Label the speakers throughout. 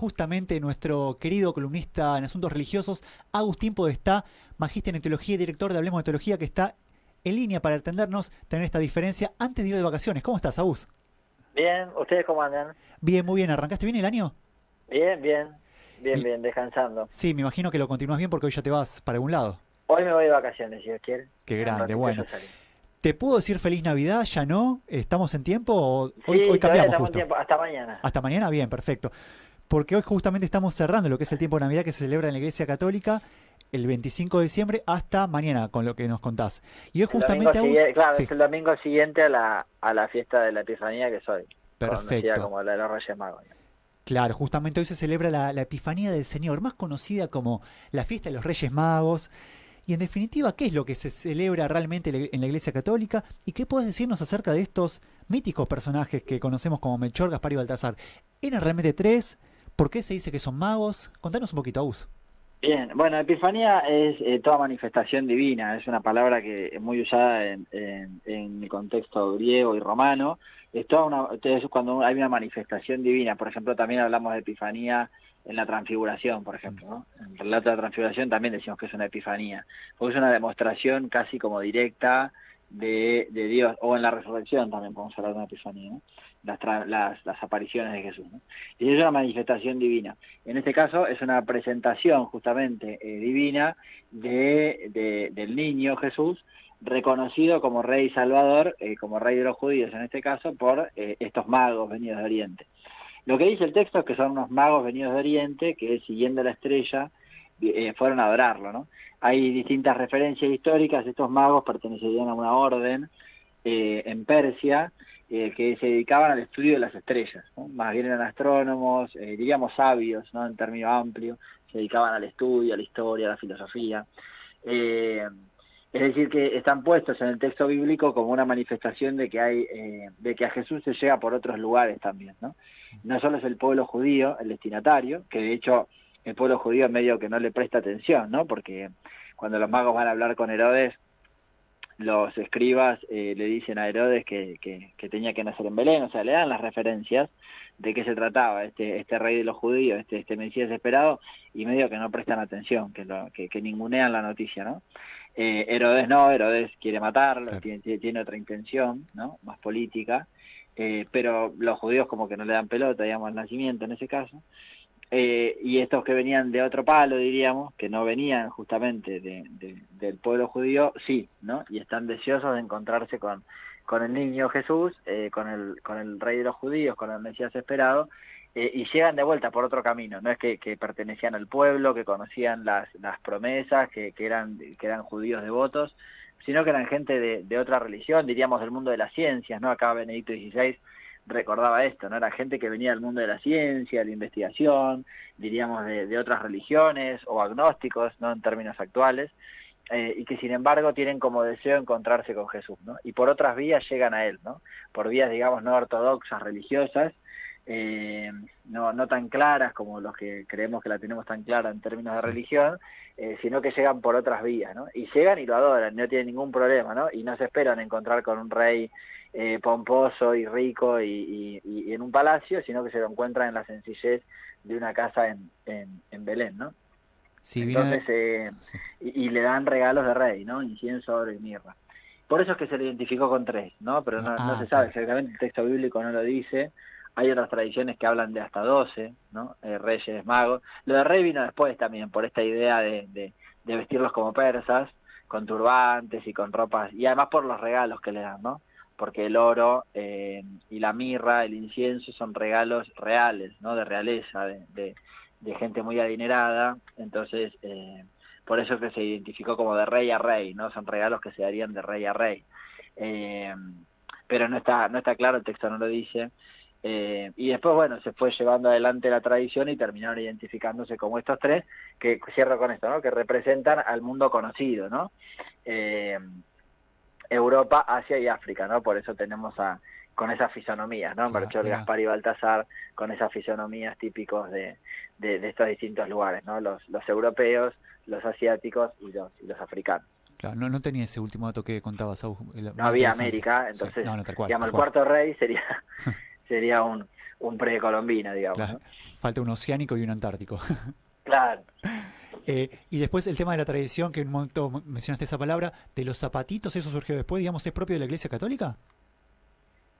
Speaker 1: justamente nuestro querido columnista en asuntos religiosos, Agustín Podestá, magíster en teología y director de Hablemos de Teología, que está en línea para entendernos, tener esta diferencia antes de ir de vacaciones. ¿Cómo estás, Agus?
Speaker 2: Bien, ¿ustedes cómo andan?
Speaker 1: Bien, muy bien. ¿Arrancaste bien el año?
Speaker 2: Bien,
Speaker 1: Y-
Speaker 2: descansando.
Speaker 1: sí, me imagino que lo continúas bien porque hoy ya te vas para algún lado.
Speaker 2: Hoy me voy de vacaciones, si Dios quiere.
Speaker 1: Qué
Speaker 2: En un
Speaker 1: grande,
Speaker 2: ratito
Speaker 1: bueno.
Speaker 2: ya salí.
Speaker 1: ¿Te puedo decir feliz Navidad? ¿Ya no? ¿Estamos en tiempo o hoy
Speaker 2: Sí, todavía
Speaker 1: cambiamos
Speaker 2: estamos en
Speaker 1: justo?
Speaker 2: tiempo, hasta mañana.
Speaker 1: ¿Hasta mañana? Bien, perfecto. Porque hoy justamente estamos cerrando lo que es el tiempo de Navidad que se celebra en la Iglesia Católica el 25 de diciembre hasta mañana, con lo que nos contás. Y hoy
Speaker 2: El domingo
Speaker 1: justamente, Agus,
Speaker 2: siguiente, claro,
Speaker 1: sí,
Speaker 2: es el domingo siguiente a la fiesta de la Epifanía que soy, conocida
Speaker 1: perfecto.
Speaker 2: como la de los Reyes Magos.
Speaker 1: Claro, justamente hoy se celebra la Epifanía del Señor, más conocida como la fiesta de los Reyes Magos. Y en definitiva, ¿qué es lo que se celebra realmente en la Iglesia Católica? ¿Y qué puedes decirnos acerca de estos míticos personajes que conocemos como Melchor, Gaspar y Baltasar? ¿Eran realmente tres? ¿Por qué se dice que son magos? Contanos un poquito, Agus.
Speaker 2: Bien, bueno, Epifanía es toda manifestación divina, es una palabra que es muy usada en el contexto griego y romano. Es cuando hay una manifestación divina. Por ejemplo, también hablamos de Epifanía en la Transfiguración, por ejemplo, ¿no? En el relato de la Transfiguración también decimos que es una epifanía, porque es una demostración casi como directa de Dios, o en la resurrección también podemos hablar de una epifanía, ¿no? Las apariciones de Jesús, ¿no? Y es una manifestación divina. En este caso es una presentación justamente divina del niño Jesús, reconocido como Rey Salvador, como Rey de los judíos en este caso, por estos magos venidos de Oriente. Lo que dice el texto es que son unos magos venidos de Oriente que, siguiendo la estrella, fueron a adorarlo, ¿no? Hay distintas referencias históricas. Estos magos pertenecerían a una orden en Persia que se dedicaban al estudio de las estrellas, ¿no? Más bien eran astrónomos, diríamos sabios, ¿no? En términos amplios, se dedicaban al estudio, a la historia, a la filosofía. Eh, es decir, que están puestos en el texto bíblico como una manifestación de que a Jesús se llega por otros lugares también, ¿no? No solo es el pueblo judío el destinatario, que de hecho el pueblo judío medio que no le presta atención, ¿no? Porque cuando los magos van a hablar con Herodes, los escribas le dicen a Herodes que tenía que nacer en Belén, o sea, le dan las referencias de qué se trataba este rey de los judíos, este Mesías esperado, y medio que no prestan atención, que ningunean la noticia, ¿no? Herodes no, Herodes quiere matarlo,
Speaker 1: Claro.
Speaker 2: tiene otra intención, ¿no? Más política, pero los judíos como que no le dan pelota, digamos, al nacimiento en ese caso. Y estos que venían de otro palo, diríamos, que no venían justamente del pueblo judío, sí, ¿no? Y están deseosos de encontrarse con el niño Jesús, con el rey de los judíos, con el Mesías esperado, y llegan de vuelta por otro camino. No es que pertenecían al pueblo, que conocían las promesas, que eran judíos devotos, sino que eran gente de otra religión, diríamos del mundo de las ciencias, ¿no? Acá Benedicto XVI recordaba esto, ¿no? Era gente que venía del mundo de la ciencia, de la investigación, diríamos de otras religiones o agnósticos, ¿no? En términos actuales, y que sin embargo tienen como deseo encontrarse con Jesús, ¿no? Y por otras vías llegan a él, ¿no? Por vías, digamos, no ortodoxas, religiosas, no tan claras como los que creemos que la tenemos tan clara en términos de
Speaker 1: Sí.
Speaker 2: religión, sino que llegan por otras vías, ¿no? Y llegan y lo adoran, no tienen ningún problema, ¿no? Y no se esperan encontrar con un rey pomposo y rico y en un palacio, sino que se lo encuentran en la sencillez de una casa en Belén, ¿no?
Speaker 1: Sí,
Speaker 2: Entonces,
Speaker 1: viene... Sí.
Speaker 2: y le dan regalos de rey, ¿no? Incienso, oro y mirra. Por eso es que se le identificó con tres, ¿no? Pero no se sabe
Speaker 1: Claro.
Speaker 2: exactamente, el texto bíblico no lo dice. Hay otras tradiciones que hablan de hasta 12, ¿no? Reyes, magos. Lo de rey vino después también, por esta idea de vestirlos como persas, con turbantes y con ropas, y además por los regalos que le dan, ¿no? Porque el oro y la mirra, el incienso, son regalos reales, ¿no? De realeza, de gente muy adinerada. Entonces, por eso que se identificó como de rey a rey, ¿no? Son regalos que se darían de rey a rey. Eh, pero no está claro, el texto no lo dice. Y después, bueno, se fue llevando adelante la tradición y terminaron identificándose como estos tres, que cierro con esto, ¿no? Que representan al mundo conocido, ¿no? Eh, Europa, Asia y África, ¿no? Por eso tenemos con esas fisonomías, ¿no?
Speaker 1: Claro,
Speaker 2: Melchor,
Speaker 1: mira.
Speaker 2: Gaspar y Baltasar, con esas fisonomías típicos de estos distintos lugares, ¿no? Los europeos, los asiáticos y los africanos.
Speaker 1: Claro, no, no tenía ese último dato que contabas, Agus,
Speaker 2: No
Speaker 1: muy
Speaker 2: había
Speaker 1: interesante.
Speaker 2: América,
Speaker 1: Sí,
Speaker 2: entonces,
Speaker 1: no, no, tal cual,
Speaker 2: digamos,
Speaker 1: tal
Speaker 2: el
Speaker 1: cual.
Speaker 2: cuarto rey sería un precolombino, digamos,
Speaker 1: Claro.
Speaker 2: ¿no?
Speaker 1: Falta un oceánico y un antártico.
Speaker 2: Claro.
Speaker 1: Y después el tema de la tradición, que en un momento mencionaste esa palabra, de los zapatitos, ¿eso surgió después, digamos, es propio de la Iglesia Católica?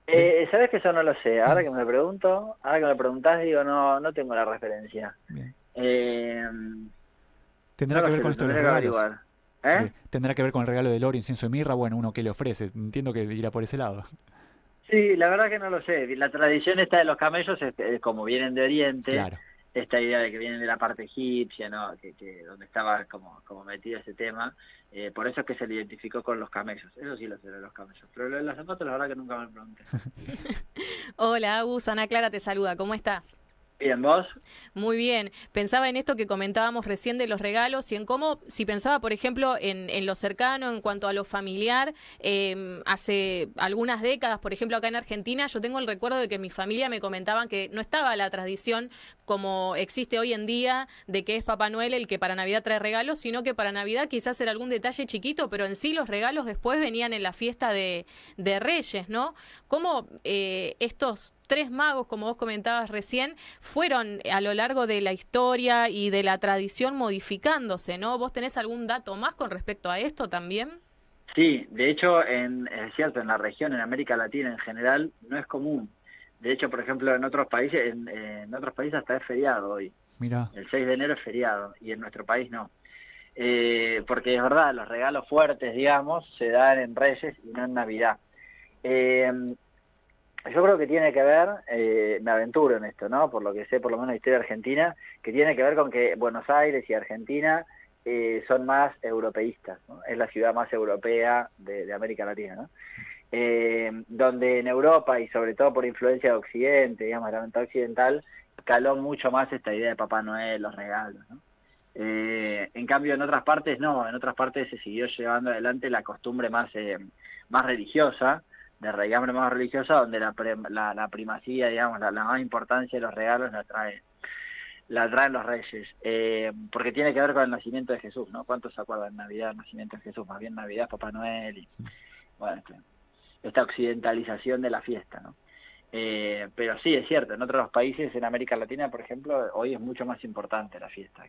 Speaker 1: Del-
Speaker 2: ¿Sabes que eso no lo sé? Ahora que me preguntás, digo, no tengo la referencia.
Speaker 1: Bien.
Speaker 2: Eh, no
Speaker 1: ¿Tendrá que
Speaker 2: lo
Speaker 1: ver
Speaker 2: sé,
Speaker 1: con
Speaker 2: lo
Speaker 1: esto de los
Speaker 2: tendría que
Speaker 1: regalos?
Speaker 2: averiguar. ¿Eh?
Speaker 1: ¿Tendrá que ver con el regalo del oro, incienso de mirra? Bueno, uno que le ofrece. Entiendo que irá por ese lado.
Speaker 2: Sí, la verdad que no lo sé. La tradición esta de los camellos es como vienen de Oriente,
Speaker 1: Claro.
Speaker 2: esta idea de que vienen de la parte egipcia, ¿no? Que donde estaba como metido ese tema. Por eso es que se le identificó con los camellos. Eso sí lo sé de los camellos. Pero lo de los zapatos, la verdad que nunca me pregunté.
Speaker 3: Hola, Agus, Ana Clara te saluda, ¿cómo estás?
Speaker 2: Bien, ¿vos?
Speaker 3: Muy bien. Pensaba en esto que comentábamos recién de los regalos y en cómo, si pensaba, por ejemplo, en lo cercano, en cuanto a lo familiar, hace algunas décadas, por ejemplo, acá en Argentina, yo tengo el recuerdo de que mi familia me comentaban que no estaba la tradición como existe hoy en día de que es Papá Noel el que para Navidad trae regalos, sino que para Navidad quizás era algún detalle chiquito, pero en sí los regalos después venían en la fiesta de Reyes, ¿no? ¿Cómo estos tres magos, como vos comentabas recién, fueron a lo largo de la historia y de la tradición modificándose, ¿no? ¿Vos tenés algún dato más con respecto a esto también?
Speaker 2: Sí, de hecho, es cierto, en la región, en América Latina en general, no es común. De hecho, por ejemplo, en otros países, en otros países hasta es feriado hoy.
Speaker 1: Mira,
Speaker 2: El 6 de enero es feriado y en nuestro país no. Porque es verdad, los regalos fuertes, digamos, se dan en Reyes y no en Navidad. Eh, yo creo que tiene que ver, me aventuro en esto, ¿no? Por lo que sé, por lo menos la historia argentina, que tiene que ver con que Buenos Aires y Argentina son más europeístas, ¿no? Es la ciudad más europea de América Latina, ¿no? Donde en Europa y sobre todo por influencia de Occidente, digamos, la mentalidad occidental, caló mucho más esta idea de Papá Noel, los regalos, ¿no? En cambio, en otras partes no, en otras partes se siguió llevando adelante la costumbre más religiosa, de raigambre más religiosa, donde la primacía, digamos, la más importancia de los regalos la traen los reyes, porque tiene que ver con el nacimiento de Jesús, ¿no? ¿Cuántos se acuerdan de Navidad, el nacimiento de Jesús? Más bien Navidad, Papá Noel, y bueno, esta occidentalización de la fiesta, ¿no? Pero sí, es cierto, en otros países, en América Latina, por ejemplo, hoy es mucho más importante la fiesta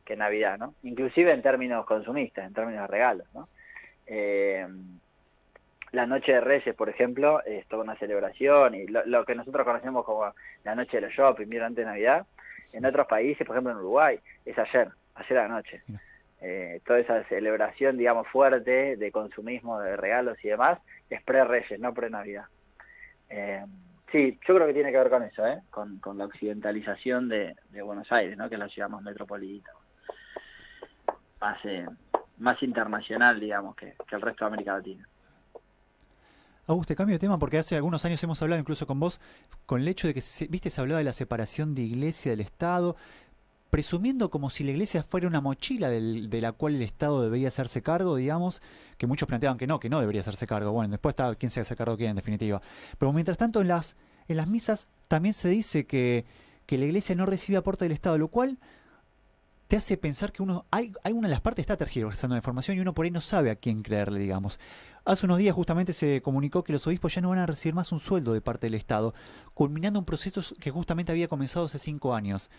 Speaker 2: que Navidad, ¿no? Inclusive en términos consumistas, en términos de regalos, ¿no? La Noche de Reyes, por ejemplo, es toda una celebración y lo que nosotros conocemos como la Noche de los Shopping, bien antes de Navidad, en otros países, por ejemplo en Uruguay, es ayer a la noche.
Speaker 1: mira.
Speaker 2: Toda esa celebración, digamos, fuerte de consumismo, de regalos y demás, es pre-Reyes, no pre-Navidad. Sí, yo creo que tiene que ver con eso, con la occidentalización de Buenos Aires, ¿no? Que es la ciudad más metropolitana, más, más internacional, digamos, que el resto de América Latina.
Speaker 1: Augusto, cambio de tema porque hace algunos años hemos hablado incluso con vos con el hecho de que, viste, se hablaba de la separación de iglesia del Estado, presumiendo como si la iglesia fuera una mochila de la cual el Estado debería hacerse cargo, digamos, que muchos planteaban que no debería hacerse cargo. Bueno, después está quién se hace cargo quién, en definitiva. Pero mientras tanto, en las misas también se dice que la iglesia no recibe aporte del Estado, lo cual te hace pensar que hay una de las partes está tergiversando la información y uno por ahí no sabe a quién creerle, digamos. Hace unos días justamente se comunicó que los obispos ya no van a recibir más un sueldo de parte del Estado, culminando un proceso que justamente había comenzado hace 5 años.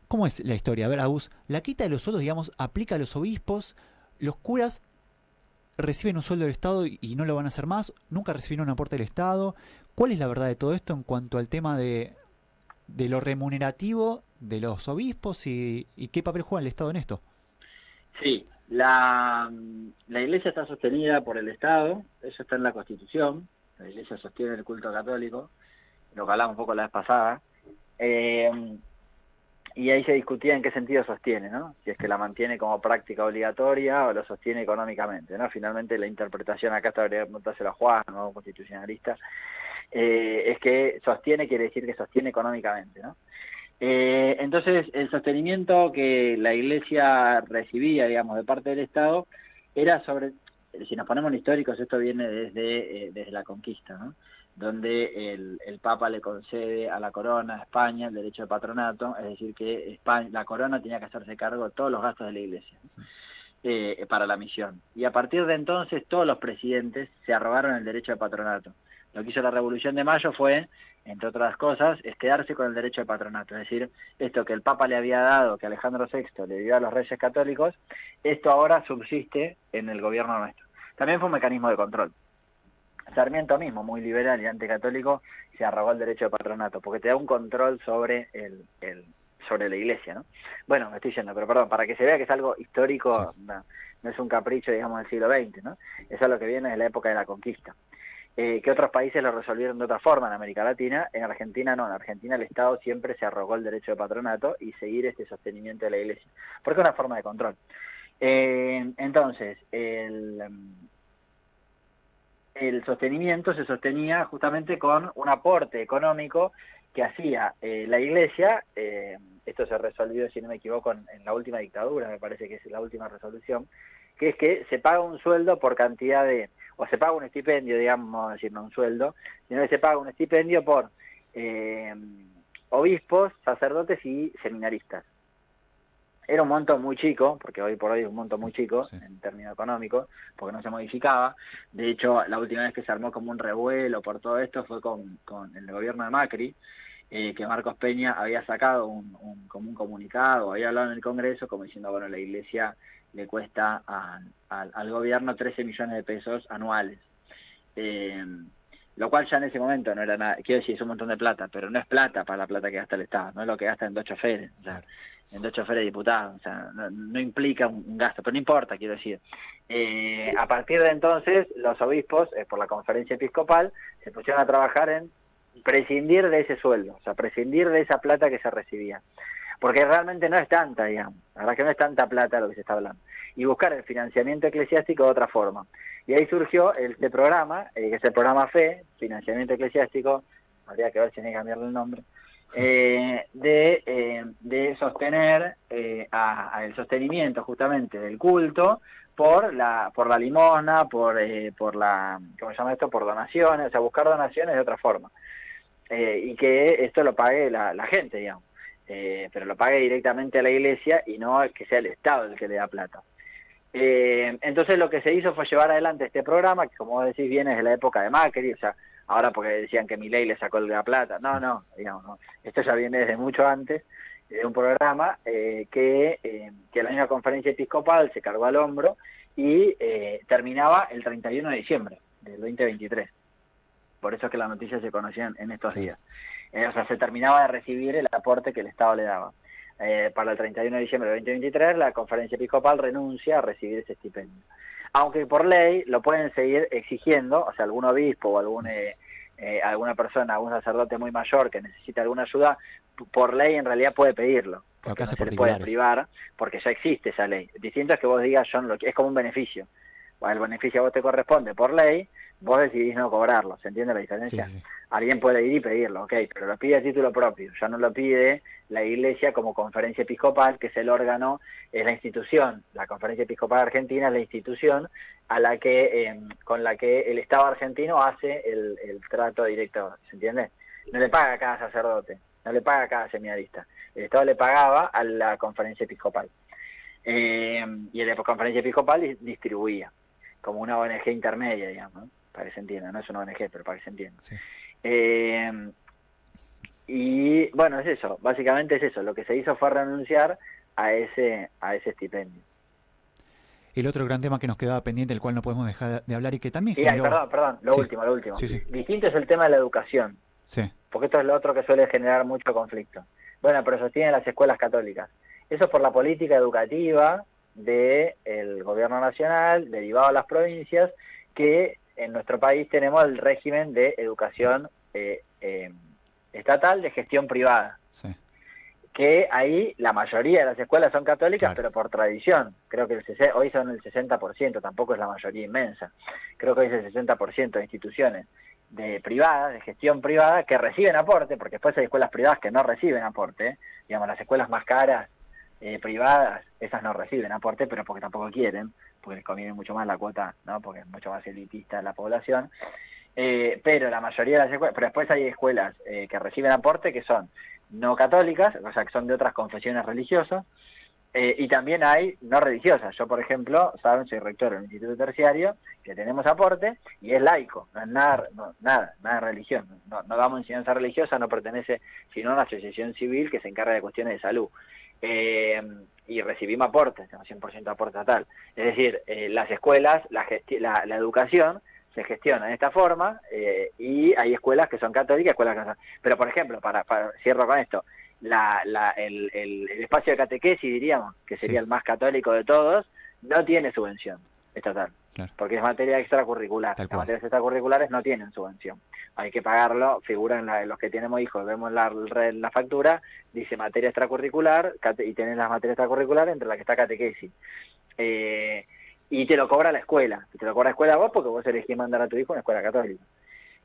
Speaker 1: ¿Cómo es la historia? A ver, Agus, la quita de los sueldos, digamos, aplica a los obispos, los curas reciben un sueldo del Estado y no lo van a hacer más, nunca recibieron un aporte del Estado. ¿Cuál es la verdad de todo esto en cuanto al tema de lo remunerativo de los obispos y qué papel juega el Estado en esto?
Speaker 2: Sí, la Iglesia está sostenida por el Estado, eso está en la Constitución, la Iglesia sostiene el culto católico, lo que hablamos un poco la vez pasada, y ahí se discutía en qué sentido sostiene, ¿no? Si es que la mantiene como práctica obligatoria o lo sostiene económicamente, ¿no? Finalmente la interpretación, acá estaría preguntárselo a Juan, nuevo constitucionalista, es que sostiene quiere decir que sostiene económicamente, ¿no? Entonces, el sostenimiento que la Iglesia recibía, digamos, de parte del Estado, era sobre, si nos ponemos en históricos, esto viene desde la conquista, ¿no? Donde el Papa le concede a la corona, a España, el derecho de patronato, es decir, que España, la corona tenía que hacerse cargo de todos los gastos de la Iglesia para la misión. Y a partir de entonces, todos los presidentes se arrogaron el derecho de patronato. Lo que hizo la Revolución de Mayo fue entre otras cosas, es quedarse con el derecho de patronato. Es decir, esto que el Papa le había dado, que Alejandro VI le dio a los reyes católicos, esto ahora subsiste en el gobierno nuestro. También fue un mecanismo de control. Sarmiento mismo, muy liberal y anticatólico, se arrogó el derecho de patronato, porque te da un control sobre sobre la iglesia, ¿no? Bueno, me estoy yendo, pero perdón, para que se vea que es algo histórico,
Speaker 1: Sí.
Speaker 2: no es un capricho, digamos, del siglo XX, ¿no? Eso es lo que viene de la época de la conquista. Que otros países lo resolvieron de otra forma en América Latina, en Argentina no, en Argentina el Estado siempre se arrogó el derecho de patronato y seguir este sostenimiento de la iglesia, porque es una forma de control. Entonces, el sostenimiento se sostenía justamente con un aporte económico que hacía la iglesia. Esto se resolvió, si no me equivoco, en la última dictadura, me parece que es la última resolución, que es que se paga un sueldo por cantidad o se paga un estipendio, digamos, decir, no un sueldo, sino que se paga un estipendio por obispos, sacerdotes y seminaristas. Era un monto muy chico, porque hoy por hoy es un monto muy chico,
Speaker 1: Sí.
Speaker 2: en términos económicos, porque no se modificaba. De hecho, la última vez que se armó como un revuelo por todo esto fue con el gobierno de Macri, que Marcos Peña había sacado como un comunicado, había hablado en el Congreso, como diciendo, bueno, la iglesia le cuesta al gobierno 13 millones de pesos anuales. Lo cual ya en ese momento no era nada, quiero decir, es un montón de plata, pero no es plata para la plata que gasta el Estado, no es lo que gasta en 2 choferes, o sea, en 2 choferes de diputados, o sea, no implica un gasto, pero no importa, quiero decir. A partir de entonces, los obispos, por la conferencia episcopal, se pusieron a trabajar en prescindir de ese sueldo, o sea, prescindir de esa plata que se recibía, porque realmente no es tanta, digamos, la verdad que no es tanta plata lo que se está hablando, y buscar el financiamiento eclesiástico de otra forma. Y ahí surgió este programa, que es el programa FE, Financiamiento Eclesiástico, habría que ver si hay que cambiarle el nombre, de sostener el sostenimiento justamente del culto por la limosna, por la, ¿cómo se llama esto? Por donaciones, o sea, buscar donaciones de otra forma. Y que esto lo pague la gente, digamos, pero lo pague directamente a la iglesia y no que sea el Estado el que le da plata. Entonces lo que se hizo fue llevar adelante este programa, que como vos decís viene desde la época de Macri, o sea, ahora porque decían que Milei le sacó la plata, no, digamos, no. Esto ya viene desde mucho antes, de un programa que la misma conferencia episcopal se cargó al hombro y terminaba el 31 de diciembre del 2023. Por eso es que las noticias se conocían en estos días. O sea, se terminaba de recibir el aporte que el Estado le daba. Para el 31 de diciembre de 2023, la conferencia episcopal renuncia a recibir ese estipendio. Aunque por ley lo pueden seguir exigiendo, o sea, algún obispo o alguna persona, algún sacerdote muy mayor que necesita alguna ayuda, por ley en realidad puede pedirlo, porque no se le puede privar, porque ya existe esa ley. Distinto es que vos digas, yo no lo quiero, es como un beneficio. El beneficio a vos te corresponde por ley, vos decidís no cobrarlo, ¿se entiende la diferencia?
Speaker 1: Sí.
Speaker 2: Alguien puede ir y pedirlo, ok, pero lo pide a título propio, ya no lo pide la Iglesia como conferencia episcopal, que es el órgano, es la institución, la Conferencia Episcopal Argentina es la institución a la que con la que el Estado argentino hace el trato directo, ¿se entiende? No le paga a cada sacerdote, no le paga a cada seminarista, el Estado le pagaba a la Conferencia Episcopal, y la Conferencia Episcopal distribuía, como una ONG intermedia, digamos, ¿no? Para que se entienda, no es una ONG, pero para que se entienda.
Speaker 1: Sí.
Speaker 2: Y bueno, es eso, básicamente es eso, lo que se hizo fue renunciar a ese estipendio.
Speaker 1: El otro gran tema que nos quedaba pendiente, el cual no podemos dejar de hablar y que también
Speaker 2: generó... Perdón, lo último.
Speaker 1: Sí.
Speaker 2: Distinto es el tema de la educación, porque esto es lo otro que suele generar mucho conflicto. Bueno, pero sostienen las escuelas católicas. Eso es por la política educativa del gobierno nacional, derivado a las provincias, que en nuestro país tenemos el régimen de educación estatal de gestión privada.
Speaker 1: Sí.
Speaker 2: Que ahí la mayoría de las escuelas son católicas, pero por tradición. Creo que hoy son el 60%, tampoco es la mayoría inmensa. Creo que hoy es el 60% de instituciones privadas, de gestión privada, que reciben aporte, porque después hay escuelas privadas que no reciben aporte. Digamos, las escuelas más caras, privadas, esas no reciben aporte, pero porque tampoco quieren, porque les conviene mucho más la cuota, ¿no? Porque es mucho más elitista la población. Pero la mayoría de las escuelas, pero después hay escuelas que reciben aporte que son no católicas, o sea, que son de otras confesiones religiosas, Y también hay no religiosas. Yo, por ejemplo, saben, soy rector de un instituto terciario que tenemos aporte y es laico, no es nada, nada de religión. No damos enseñanza religiosa, no pertenece sino a una asociación civil que se encarga de cuestiones de salud. Y recibimos aportes, 100% aporte estatal. Es decir, las escuelas, la educación se gestiona de esta forma y hay escuelas que son católicas, escuelas que no son. Pero, por ejemplo, cierro con esto, el espacio de catequesis, diríamos, que sería el más católico de todos, no tiene subvención estatal, porque es materia extracurricular. Las materias extracurriculares no tienen subvención. Hay que pagarlo, figura en los que tenemos hijos, vemos la factura, dice materia extracurricular, y tenés las materias extracurriculares entre las que está catequesis. Y te lo cobra la escuela, vos porque vos elegís mandar a tu hijo a una escuela católica.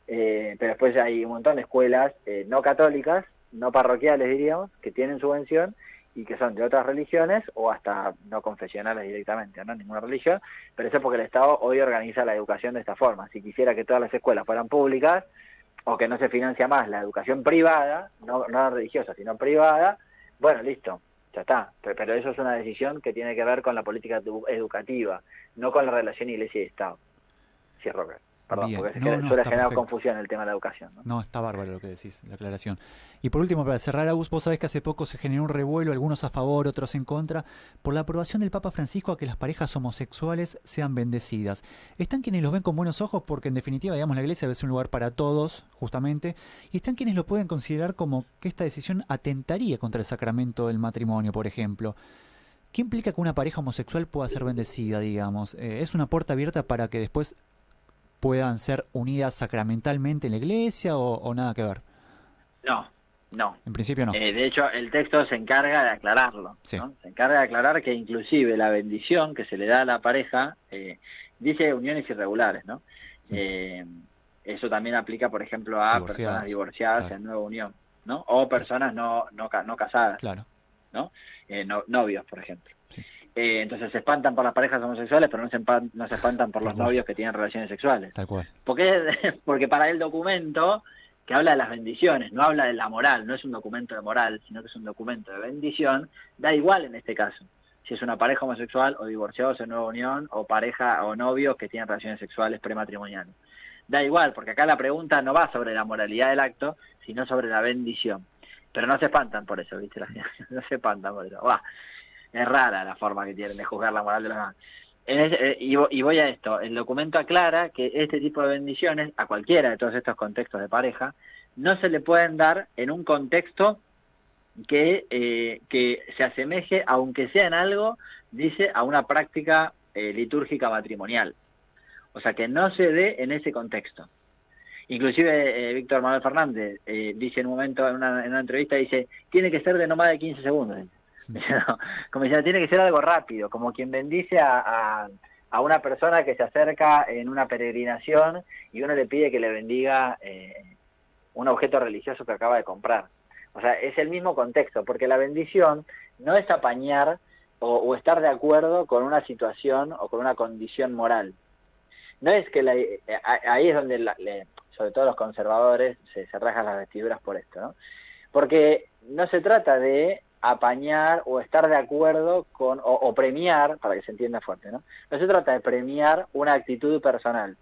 Speaker 2: Pero después hay un montón de escuelas no católicas, no parroquiales diríamos, que tienen subvención y que son de otras religiones o hasta no confesionales directamente, no ninguna religión, pero eso es porque el Estado hoy organiza la educación de esta forma. Si quisiera que todas las escuelas fueran públicas o que no se financia más la educación privada, no religiosa, sino privada, bueno, listo, ya está. Pero eso es una decisión que tiene que ver con la política educativa, no con la relación iglesia y Estado. Cierro, perdón,
Speaker 1: bien.
Speaker 2: porque
Speaker 1: suele
Speaker 2: generar
Speaker 1: perfecto.
Speaker 2: confusión el tema de la educación.
Speaker 1: No, está bárbaro lo que decís, la aclaración. Y por último, para cerrar, Agus, vos sabés que hace poco se generó un revuelo, algunos a favor, otros en contra, por la aprobación del Papa Francisco a que las parejas homosexuales sean bendecidas. Están quienes los ven con buenos ojos porque, en definitiva, digamos, la iglesia debe ser un lugar para todos, justamente, y están quienes lo pueden considerar como que esta decisión atentaría contra el sacramento del matrimonio, por ejemplo. ¿Qué implica que una pareja homosexual pueda ser bendecida, digamos? ¿Es una puerta abierta para que después puedan ser unidas sacramentalmente en la iglesia o nada que ver?
Speaker 2: No.
Speaker 1: En principio no.
Speaker 2: De hecho, el texto se encarga de aclararlo.
Speaker 1: Sí.
Speaker 2: ¿No? Se encarga de aclarar que inclusive la bendición que se le da a la pareja dice uniones irregulares, ¿no? Eso también aplica, por ejemplo, a personas divorciadas en nueva unión, ¿no? O personas no casadas,
Speaker 1: claro,
Speaker 2: ¿no? Novios, por ejemplo.
Speaker 1: Sí.
Speaker 2: Entonces se espantan por las parejas homosexuales, pero no se espantan por los novios que tienen relaciones sexuales.
Speaker 1: Tal cual.
Speaker 2: Porque para el documento que habla de las bendiciones, no habla de la moral, no es un documento de moral, sino que es un documento de bendición, da igual en este caso, si es una pareja homosexual o divorciados en nueva unión o pareja o novios que tienen relaciones sexuales prematrimoniales. Da igual, porque acá la pregunta no va sobre la moralidad del acto, sino sobre la bendición. Pero no se espantan por eso, ¿viste? No se espantan por eso. Es rara la forma que tienen de juzgar la moral de los demás. Y voy a esto, el documento aclara que este tipo de bendiciones, a cualquiera de todos estos contextos de pareja, no se le pueden dar en un contexto que se asemeje, aunque sea en algo, dice, a una práctica litúrgica matrimonial. O sea, que no se dé en ese contexto. Inclusive Víctor Manuel Fernández dice en un momento, en una entrevista, dice, tiene que ser de no más de 15 segundos. Como diciendo, tiene que ser algo rápido, como quien bendice a una persona que se acerca en una peregrinación y uno le pide que le bendiga un objeto religioso que acaba de comprar. O sea, es el mismo contexto, porque la bendición no es apañar o estar de acuerdo con una situación o con una condición moral. No es que ahí es donde sobre todo los conservadores se rajan las vestiduras por esto, ¿no? Porque no se trata de apañar o estar de acuerdo con o premiar, para que se entienda fuerte, ¿no? No se trata de premiar una actitud personal,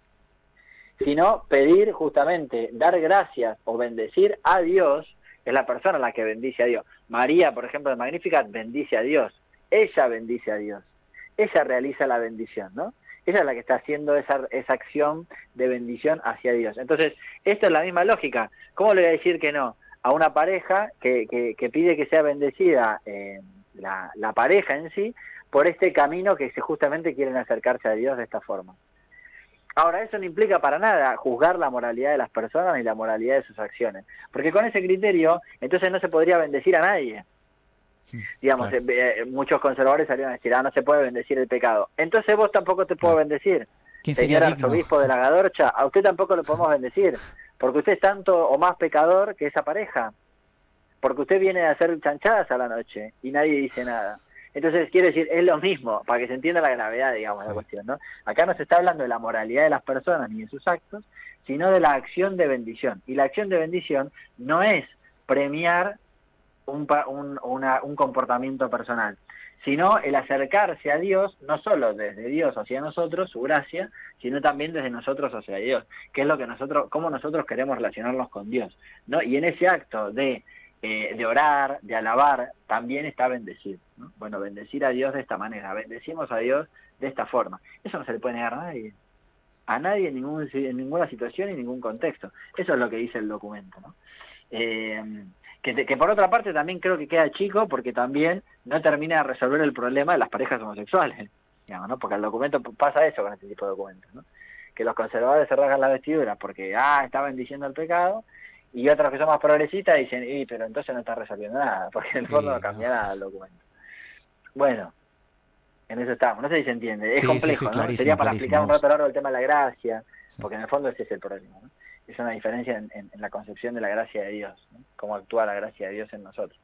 Speaker 2: sino pedir justamente, dar gracias o bendecir a Dios. Es la persona la que bendice a Dios. María, por ejemplo, de Magnificat, bendice a Dios. Ella bendice a Dios. Ella realiza la bendición, ¿no? Ella es la que está haciendo esa acción de bendición hacia Dios. Entonces, esto es la misma lógica. ¿Cómo le voy a decir que no a una pareja que pide que sea bendecida la pareja en sí por este camino que justamente quieren acercarse a Dios de esta forma? Ahora, eso no implica para nada juzgar la moralidad de las personas ni la moralidad de sus acciones, porque con ese criterio, entonces no se podría bendecir a nadie. Digamos, claro. Muchos conservadores salieron a decir, no se puede bendecir el pecado. Entonces vos tampoco te puedo bendecir. Señor arzobispo de la Gadorcha, a usted tampoco lo podemos bendecir, porque usted es tanto o más pecador que esa pareja, porque usted viene a hacer chanchadas a la noche y nadie dice nada. Entonces, quiere decir, es lo mismo, para que se entienda la gravedad, digamos, de la cuestión, ¿no? Acá no se está hablando de la moralidad de las personas ni de sus actos, sino de la acción de bendición. Y la acción de bendición no es premiar un comportamiento personal, sino el acercarse a Dios, no solo desde Dios hacia nosotros, su gracia, sino también desde nosotros hacia Dios, que es lo que cómo nosotros queremos relacionarnos con Dios, ¿no? Y en ese acto de orar, de alabar, también está bendecir, ¿no? Bueno, bendecir a Dios de esta manera, bendecimos a Dios de esta forma. Eso no se le puede negar a nadie en ninguna situación y en ningún contexto. Eso es lo que dice el documento, ¿no? Que por otra parte también creo que queda chico, porque también no termina de resolver el problema de las parejas homosexuales, digamos, ¿no? Porque el documento pasa eso con este tipo de documentos, ¿no? Que los conservadores se rasgan las vestiduras porque está bendiciendo el pecado, y otros que son más progresistas dicen, pero entonces no está resolviendo nada, porque en el fondo no cambia nada el documento. Bueno, en eso estamos, no sé si se entiende, es complejo, ¿no? Sería para explicar un rato largo el tema de la gracia, porque en el fondo ese es el problema, ¿no? Es una diferencia en la concepción de la gracia de Dios, ¿no? Cómo actúa la gracia de Dios en nosotros.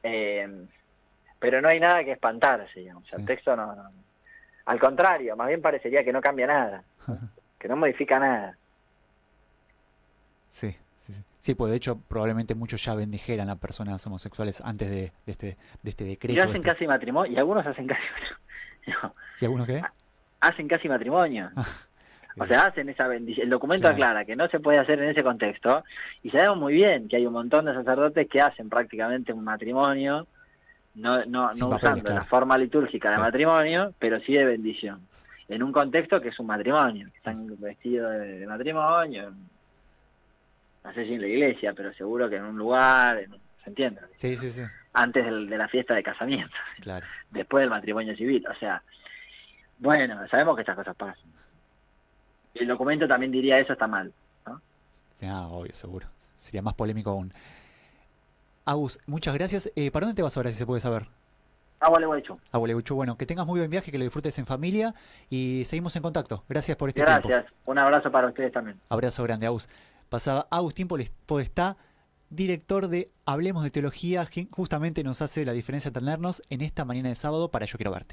Speaker 2: Pero no hay nada que espantarse, digamos. El texto no. Al contrario, más bien parecería que no cambia nada, que no modifica nada.
Speaker 1: Sí, pues de hecho probablemente muchos ya bendijeran a personas homosexuales antes de este decreto.
Speaker 2: Y hacen casi matrimonio, y algunos hacen casi matrimonio.
Speaker 1: ¿Y algunos qué?
Speaker 2: Hacen casi matrimonio. O sea, hacen esa bendición. El documento aclara que no se puede hacer en ese contexto, y sabemos muy bien que hay un montón de sacerdotes que hacen prácticamente un matrimonio, no usando la forma litúrgica de matrimonio, pero sí de bendición, en un contexto que es un matrimonio, que están vestidos de matrimonio, no sé si en la iglesia, pero seguro que en un lugar, ¿se entiende?
Speaker 1: Sí.
Speaker 2: Antes de la fiesta de casamiento,
Speaker 1: claro.
Speaker 2: Después del matrimonio civil, o sea, bueno, sabemos que estas cosas pasan. El documento también diría eso está mal, ¿no?
Speaker 1: Sí, obvio, seguro. Sería más polémico aún. Agus, muchas gracias. ¿Para dónde te vas ahora, si se puede saber?
Speaker 2: A Gualeguaychú.
Speaker 1: A Gualeguaychú. Bueno, que tengas muy buen viaje, que lo disfrutes en familia y seguimos en contacto. Gracias por este tiempo.
Speaker 2: Gracias. Un abrazo para ustedes también.
Speaker 1: Abrazo grande, Agus. Pasaba Agustín Podestá, director de Hablemos de Teología, quien justamente nos hace la diferencia de tenernos en esta mañana de sábado para Yo Quiero Verte.